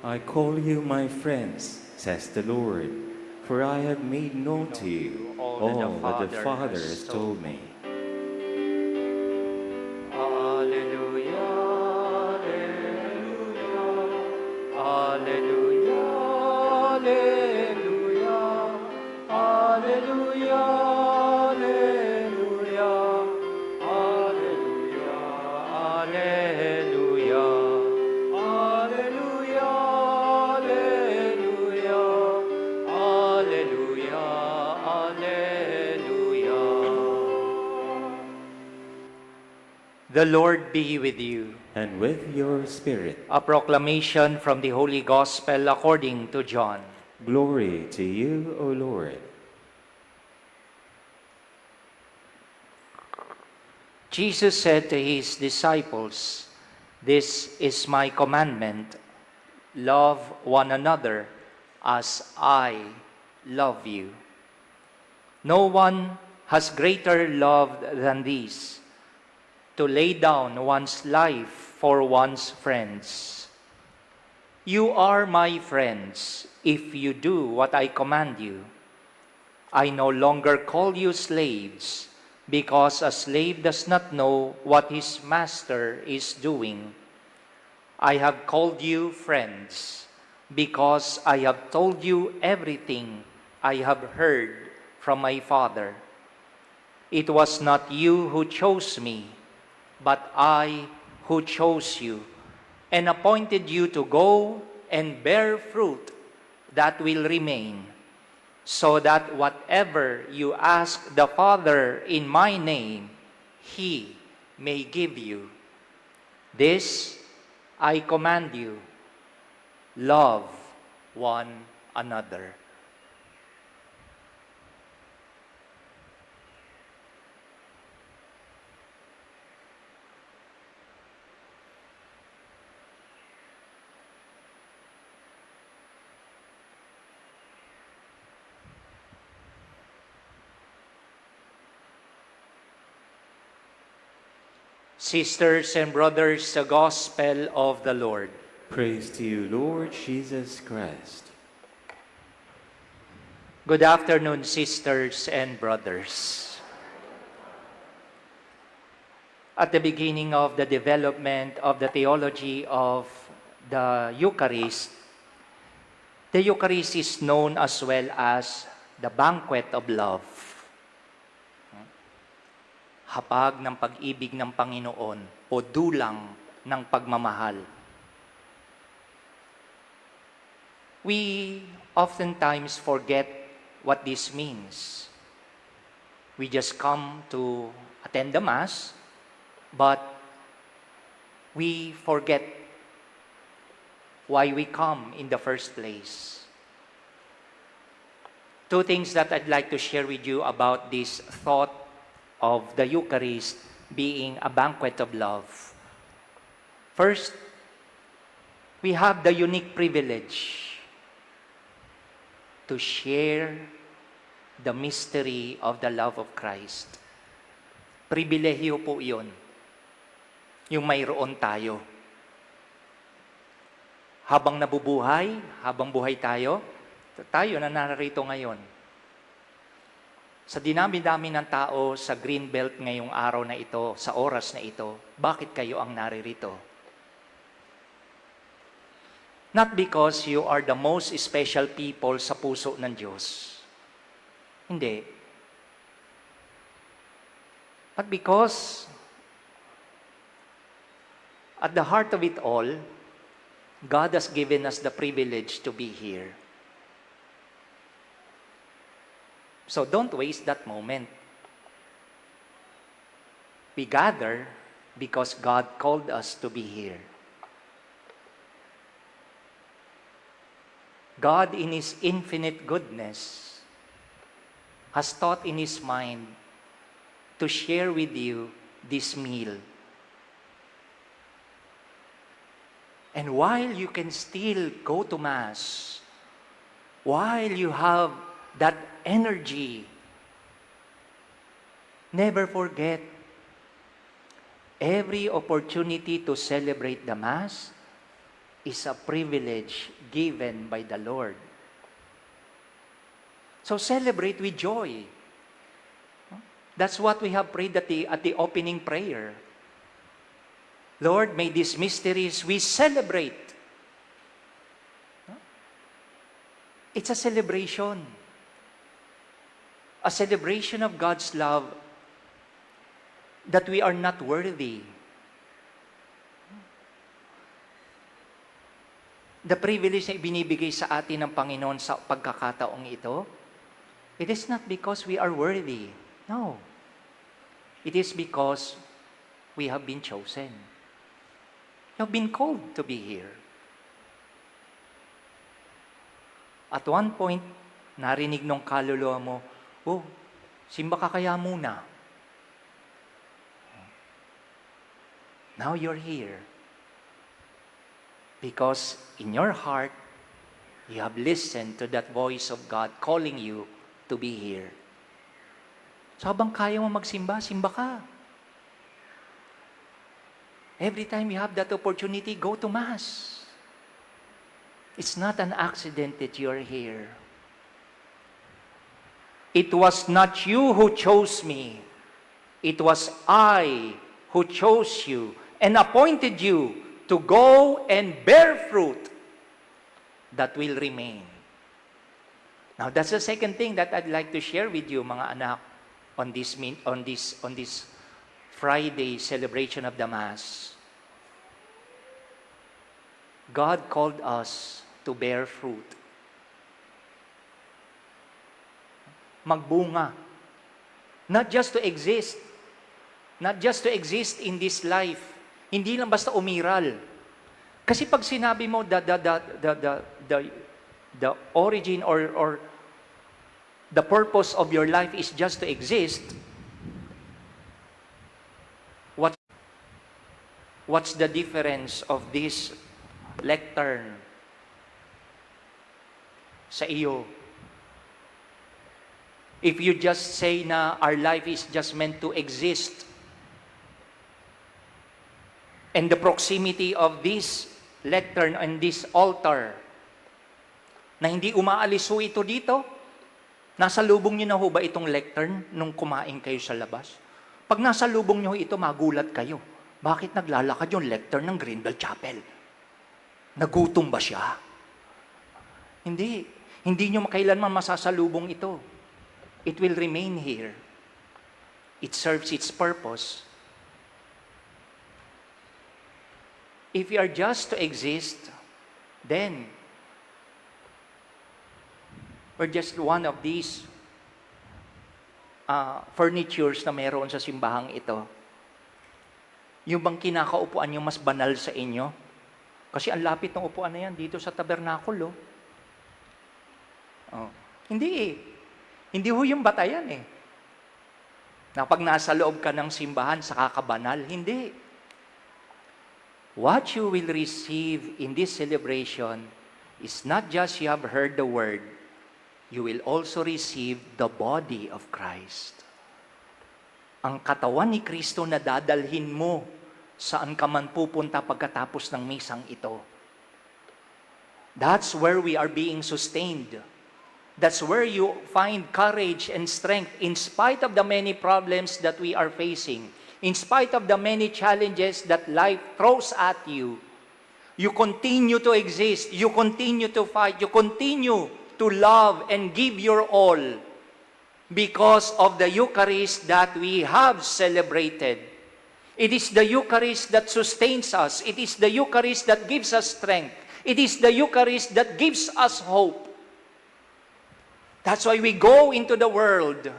I call you my friends, says the Lord, for I have made known to you all that the Father has told me. Alleluia, alleluia, alleluia, alleluia, alleluia, alleluia, alleluia, alleluia, alleluia, alleluia, alleluia, alleluia. The Lord be with you. And with your spirit, A proclamation from the Holy Gospel according to John. glory to you, O Lord. Jesus said to his disciples, "This is my commandment, love one another as I love you. No one has greater love than this, to lay down one's life for one's friends. You are my friends if you do what I command you. I no longer call you slaves, because a slave does not know what his master is doing. I have called you friends, because I have told you everything I have heard from my Father. It was not you who chose me, but I who chose you and appointed you to go and bear fruit that will remain, so that whatever you ask the Father in my name, He may give you. This I command you, love one another." Sisters and brothers, the Gospel of the Lord. Praise to you, Lord Jesus Christ. Good afternoon, sisters and brothers. At the beginning of the development of the theology of the Eucharist is known as well as the banquet of love. Hapag ng pag-ibig ng Panginoon o dulang ng pagmamahal. We oftentimes forget what this means. We just come to attend the Mass, but we forget why we come in the first place. Two things that I'd like to share with you about this thought of the Eucharist being a banquet of love. First, we have the unique privilege to share the mystery of the love of Christ. Pribilehiyo po yun, yung mayroon tayo. Habang nabubuhay, habang buhay tayo na narito ngayon, sa dinami-dami ng tao sa Greenbelt ngayong araw na ito, sa oras na ito, bakit kayo ang naririto? Not because you are the most special people sa puso ng Diyos. Hindi. But because at the heart of it all, God has given us the privilege to be here. So don't waste that moment. We gather because God called us to be here. God, in His infinite goodness, has thought in His mind to share with you this meal. And while you can still go to Mass, while you have that energy, never forget every opportunity to celebrate the Mass is a privilege given by the Lord. So celebrate with joy. That's what we have prayed at the opening prayer. Lord, may these mysteries we celebrate. It's a celebration. A celebration of God's love that we are not worthy. The privilege na ibinibigay sa atin ng Panginoon sa pagkakataong ito, it is not because we are worthy. No. It is because we have been chosen. You have been called to be here. At one point, narinig nung kaluluwa mo, oh, simba ka kaya muna. Now you're here. Because in your heart, you have listened to that voice of God calling you to be here. So habang kaya mo magsimba, simba ka. Every time you have that opportunity, go to Mass. It's not an accident that you're here. It was not you who chose me. It was I who chose you and appointed you to go and bear fruit that will remain. Now, that's the second thing that I'd like to share with you, mga anak, on this Friday celebration of the Mass. God called us to bear fruit. Magbunga. Not just to exist. Not just to exist in this life. Hindi lang basta umiral. Kasi pag sinabi mo the origin or the purpose of your life is just to exist, what's the difference of this lectern sa iyo? If you just say na our life is just meant to exist, and the proximity of this lectern and this altar, na hindi umaalis ho ito dito, nasa lubong niyo na ho ba itong lectern nung kumain kayo sa labas? Pag nasa lubong niyo ito, magulat kayo. Bakit naglalakad yung lectern ng Greenbelt Chapel? Nagutom ba siya? Hindi. Hindi niyo kailanman masasalubong ito. It will remain here. It serves its purpose. If you are just to exist, then we're just one of these furnitures na meron sa simbahang ito. Yung bang kinakaupuan yung mas banal sa inyo? Kasi ang lapit ng upuan na yan dito sa tabernakulo. Oh. Hindi eh. Hindi ho yung batayan eh. Na pag nasa loob ka ng simbahan, saka ka banal. Hindi. What you will receive in this celebration is not just you have heard the word, you will also receive the body of Christ. Ang katawan ni Kristo na dadalhin mo saan ka man pupunta pagkatapos ng misang ito. That's where we are being sustained. That's where you find courage and strength in spite of the many problems that we are facing. In spite of the many challenges that life throws at you, you continue to exist, you continue to fight, you continue to love and give your all because of the Eucharist that we have celebrated. It is the Eucharist that sustains us. It is the Eucharist that gives us strength. It is the Eucharist that gives us hope. That's why we go into the world.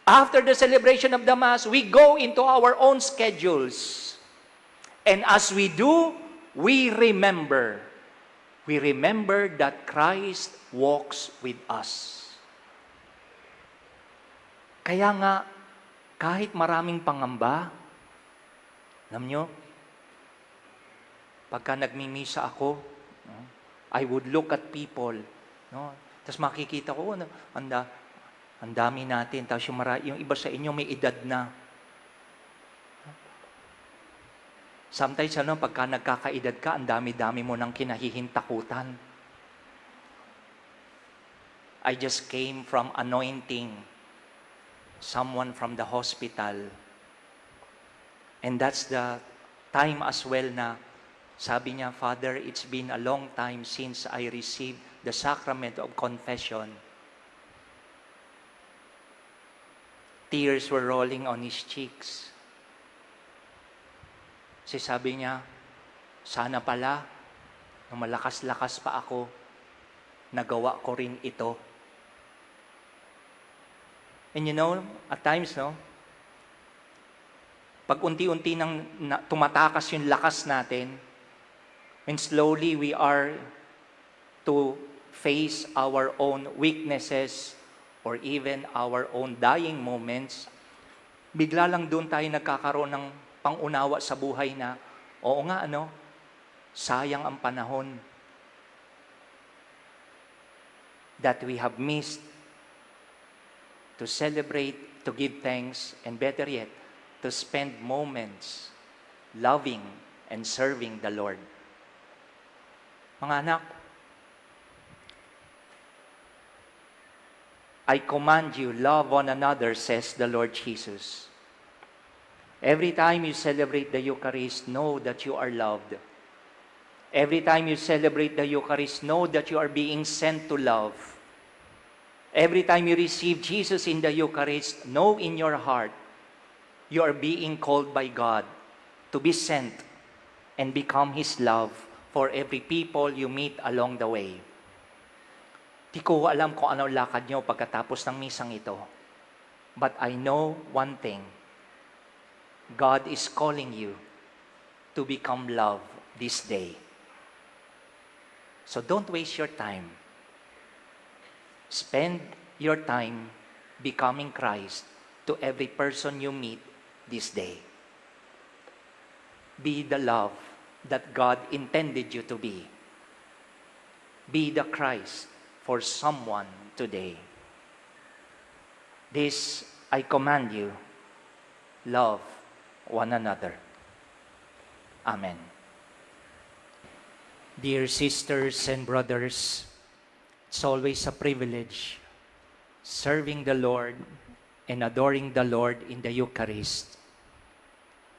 After the celebration of the Mass, we go into our own schedules. And as we do, we remember. We remember that Christ walks with us. Kaya nga, kahit maraming pangamba, alam nyo, pagka nagmimisa ako, I would look at people, no? Tapos makikita ko, ang dami natin, tapos yung iba sa inyo may edad na. Sometimes, pagka nagkakaedad ka, ang dami-dami mo ng kinahihintakutan. I just came from anointing someone from the hospital. And that's the time as well na sabi niya, Father, it's been a long time since I received the sacrament of confession. Tears were rolling on his cheeks. Kasi sabi niya, sana pala, nung malakas-lakas pa ako, nagawa ko rin ito. And at times, pag unti-unti nang tumatakas yung lakas natin, and slowly we are to face our own weaknesses or even our own dying moments, bigla lang doon tayo nagkakaroon ng pangunawa sa buhay na, oo nga, sayang ang panahon that we have missed to celebrate, to give thanks, and better yet, to spend moments loving and serving the Lord. Mga anak, I command you, love one another, says the Lord Jesus. Every time you celebrate the Eucharist, know that you are loved. Every time you celebrate the Eucharist, know that you are being sent to love. Every time you receive Jesus in the Eucharist, know in your heart, you are being called by God to be sent and become His love for every people you meet along the way. Di ko alam kung ano lakad nyo pagkatapos ng misang ito. But I know one thing. God is calling you to become love this day. So don't waste your time. Spend your time becoming Christ to every person you meet this day. Be the love that God intended you to be. Be the Christ for someone today. This I command you, love one another. Amen. Dear sisters and brothers, it's always a privilege serving the Lord and adoring the Lord in the Eucharist.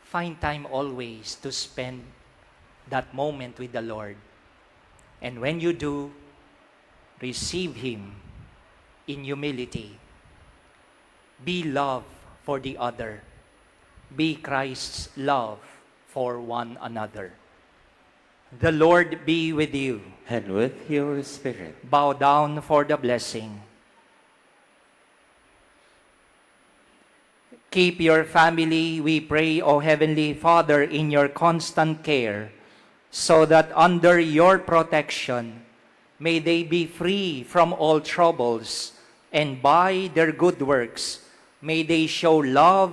Find time always to spend that moment with the Lord. And when you do, receive Him in humility. Be love for the other. Be Christ's love for one another. The Lord be with you. And with your spirit. Bow down for the blessing. Keep your family, we pray, O Heavenly Father, in your constant care, so that under your protection, may they be free from all troubles, and by their good works, may they show love,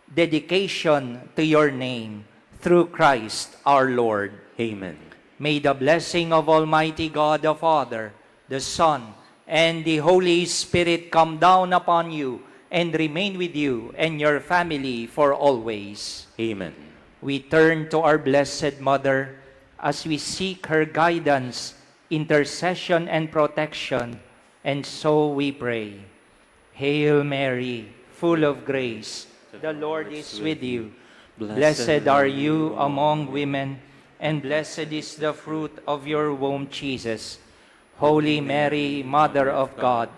dedication to your name, through Christ our Lord. Amen. May the blessing of Almighty God the Father, the Son, and the Holy Spirit come down upon you and remain with you and your family for always. Amen. We turn to our Blessed Mother as we seek her guidance, intercession, and protection, and so we pray. Hail Mary, full of grace, the Lord is with you. Blessed are you among women, and blessed is the fruit of your womb, Jesus. Holy Mary, Mother of God,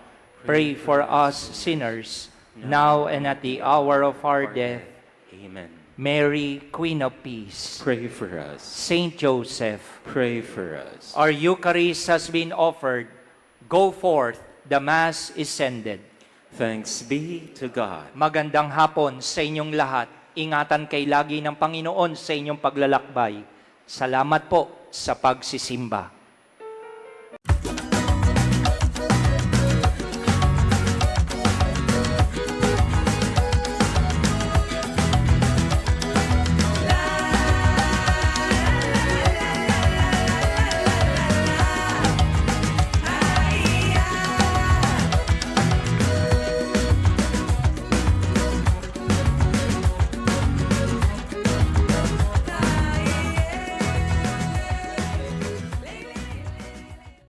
pray for us sinners, now and at the hour of our death. Amen. Mary, Queen of Peace, Pray for us. Saint Joseph, Pray for us. our Eucharist has been offered. Go forth, the Mass is ended. Thanks be to God. Magandang hapon sa inyong lahat. Ingatan kay lagi ng Panginoon sa inyong paglalakbay. Salamat po sa pagsisimba.